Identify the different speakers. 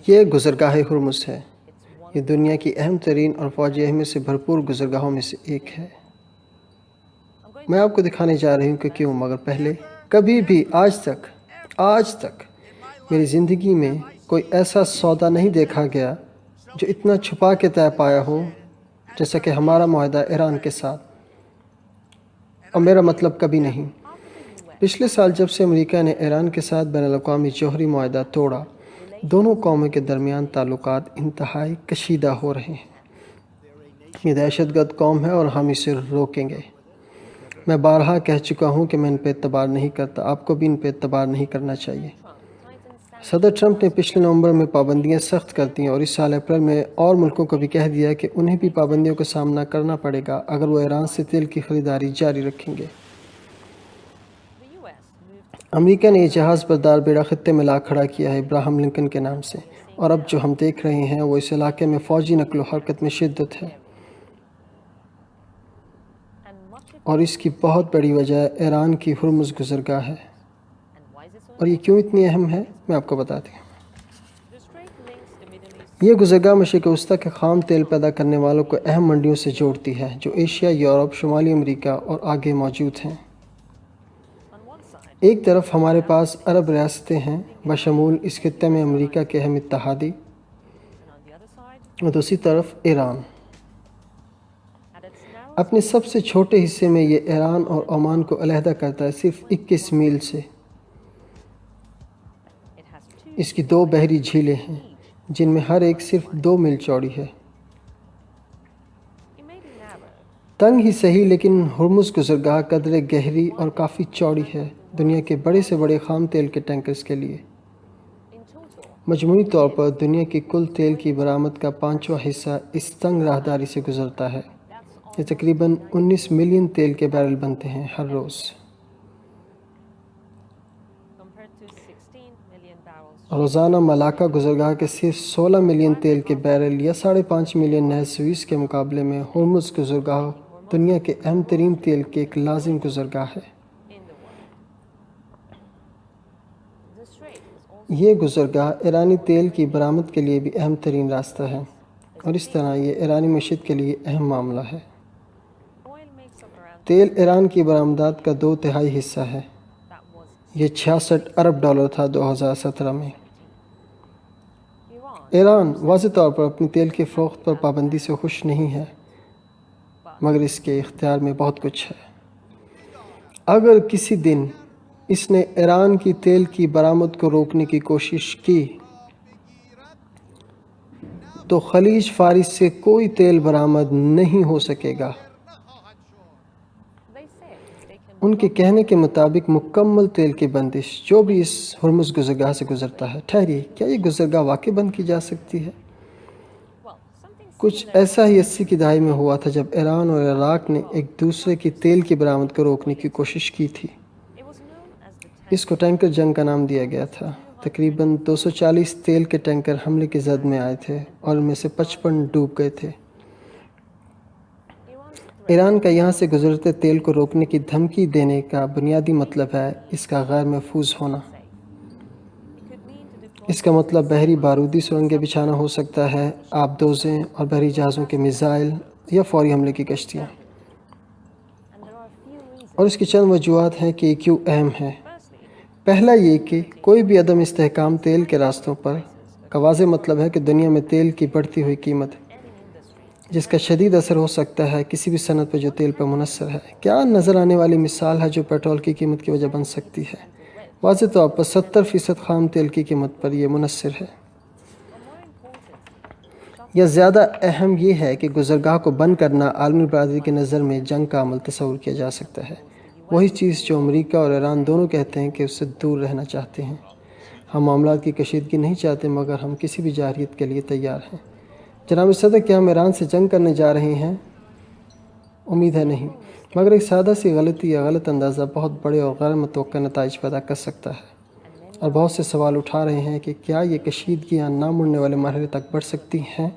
Speaker 1: یہ گزرگاہ ہرمز ہے۔ یہ دنیا کی اہم ترین اور فوجی اہمیت سے بھرپور گزرگاہوں میں سے ایک ہے۔ میں آپ کو دکھانے جا رہی ہوں کہ کیوں، مگر پہلے کبھی بھی آج تک میری زندگی میں کوئی ایسا سودا نہیں دیکھا گیا جو اتنا چھپا کے طے پایا ہو جیسا کہ ہمارا معاہدہ ایران کے ساتھ، اور میرا مطلب کبھی نہیں۔ پچھلے سال جب سے امریکہ نے ایران کے ساتھ بین الاقوامی جوہری معاہدہ توڑا، دونوں قوموں کے درمیان تعلقات انتہائی کشیدہ ہو رہے ہیں۔ یہ دہشت گرد قوم ہے اور ہم اسے روکیں گے۔ میں بارہا کہہ چکا ہوں کہ میں ان پہ اعتبار نہیں کرتا، آپ کو بھی ان پہ اعتبار نہیں کرنا چاہیے۔ صدر ٹرمپ نے پچھلے نومبر میں پابندیاں سخت کر دیں اور اس سال اپریل میں اور ملکوں کو بھی کہہ دیا کہ انہیں بھی پابندیوں کا سامنا کرنا پڑے گا اگر وہ ایران سے تیل کی خریداری جاری رکھیں گے۔ امریکہ نے یہ جہاز بردار بیڑا خطے میں لا کھڑا کیا ہے ابراہم لنکن کے نام سے، اور اب جو ہم دیکھ رہے ہیں وہ اس علاقے میں فوجی نقل و حرکت میں شدت ہے، اور اس کی بہت بڑی وجہ ایران کی ہرمز گزرگاہ ہے۔ اور یہ کیوں اتنی اہم ہے، میں آپ کو بتاتی ہوں۔ یہ گزرگاہ مشرق وسطیٰ کے خام تیل پیدا کرنے والوں کو اہم منڈیوں سے جوڑتی ہے جو ایشیا، یورپ، شمالی امریکہ اور آگے موجود ہیں۔ ایک طرف ہمارے پاس عرب ریاستیں ہیں بشمول اس خطے میں امریکہ کے اہم اتحادی، اور دوسری طرف ایران۔ اپنے سب سے چھوٹے حصے میں یہ ایران اور عمان کو علیحدہ کرتا ہے صرف 21 میل سے۔ اس کی 2 بحری جھیلیں ہیں جن میں ہر ایک صرف 2 میل چوڑی ہے۔ تنگ ہی صحیح، لیکن ہرمز گزرگاہ قدرے گہری اور کافی چوڑی ہے دنیا کے بڑے سے بڑے خام تیل کے ٹینکرز کے لیے۔ مجموعی طور پر دنیا کی کل تیل کی برآمد کا 5واں حصہ اس تنگ راہداری سے گزرتا ہے۔ یہ تقریباً 19 ملین تیل کے بیرل بنتے ہیں ہر روز۔ روزانہ ملاکا گزرگاہ کے صرف 16 ملین تیل کے بیرل یا 5.5 ملین نہر سوئس کے مقابلے میں ہرمز گزرگاہ دنیا کے اہم ترین تیل کی ایک لازم گزرگاہ ہے۔ یہ گزرگاہ ایرانی تیل کی برآمد کے لیے بھی اہم ترین راستہ ہے، اور اس طرح یہ ایرانی معیشت کے لیے اہم معاملہ ہے۔ تیل ایران کی برآمدات کا 2/3 حصہ ہے۔ یہ $66 ارب تھا 2017 میں۔ ایران واضح طور پر اپنی تیل کی فروخت پر پابندی سے خوش نہیں ہے، مگر اس کے اختیار میں بہت کچھ ہے۔ اگر کسی دن اس نے ایران کی تیل کی برآمد کو روکنے کی کوشش کی تو خلیج فارس سے کوئی تیل برآمد نہیں ہو سکے گا۔ ان کے کہنے کے مطابق مکمل تیل کی بندش جو بھی اس ہرمز گزرگاہ سے گزرتا ہے۔ ٹھہریے، کیا یہ گزرگاہ واقعی بند کی جا سکتی ہے؟ کچھ ایسا ہی 80 کی دہائی میں ہوا تھا جب ایران اور عراق نے ایک دوسرے کی تیل کی برآمد کو روکنے کی کوشش کی تھی۔ اس کو ٹینکر جنگ کا نام دیا گیا تھا۔ تقریباً 240 تیل کے ٹینکر حملے کی زد میں آئے تھے اور ان میں سے 55 ڈوب گئے تھے۔ ایران کا یہاں سے گزرتے تیل کو روکنے کی دھمکی دینے کا بنیادی مطلب ہے اس کا غیر محفوظ ہونا۔ اس کا مطلب بحری بارودی سرنگیں بچھانا ہو سکتا ہے، آبدوزیں اور بحری جہازوں کے میزائل یا فوری حملے کی کشتیاں۔ اور اس کی چند وجوہات ہیں کہ یہ کیوں اہم ہے۔ پہلا یہ کہ کوئی بھی عدم استحکام تیل کے راستوں پر کا واضح مطلب ہے کہ دنیا میں تیل کی بڑھتی ہوئی قیمت، جس کا شدید اثر ہو سکتا ہے کسی بھی صنعت پر جو تیل پر منحصر ہے۔ کیا نظر آنے والی مثال ہے جو پیٹرول کی قیمت کی وجہ بن سکتی ہے؟ واضح طور پر 70% خام تیل کی قیمت پر یہ منحصر ہے۔ یا زیادہ اہم یہ ہے کہ گزرگاہ کو بند کرنا عالمی برادری کی نظر میں جنگ کا عمل تصور کیا جا سکتا ہے، وہی چیز جو امریکہ اور ایران دونوں کہتے ہیں کہ اس سے دور رہنا چاہتے ہیں۔ ہم معاملات کی کشیدگی نہیں چاہتے، مگر ہم کسی بھی جارحیت کے لیے تیار ہیں۔ جناب صدر، کیا ہم ایران سے جنگ کرنے جا رہے ہیں؟ امید ہے نہیں، مگر ایک سادہ سی غلطی یا غلط اندازہ بہت بڑے اور غیر متوقع نتائج پیدا کر سکتا ہے، اور بہت سے سوال اٹھا رہے ہیں کہ کیا یہ کشیدگیاں نہ مڑنے والے مرحلے تک بڑھ سکتی ہیں؟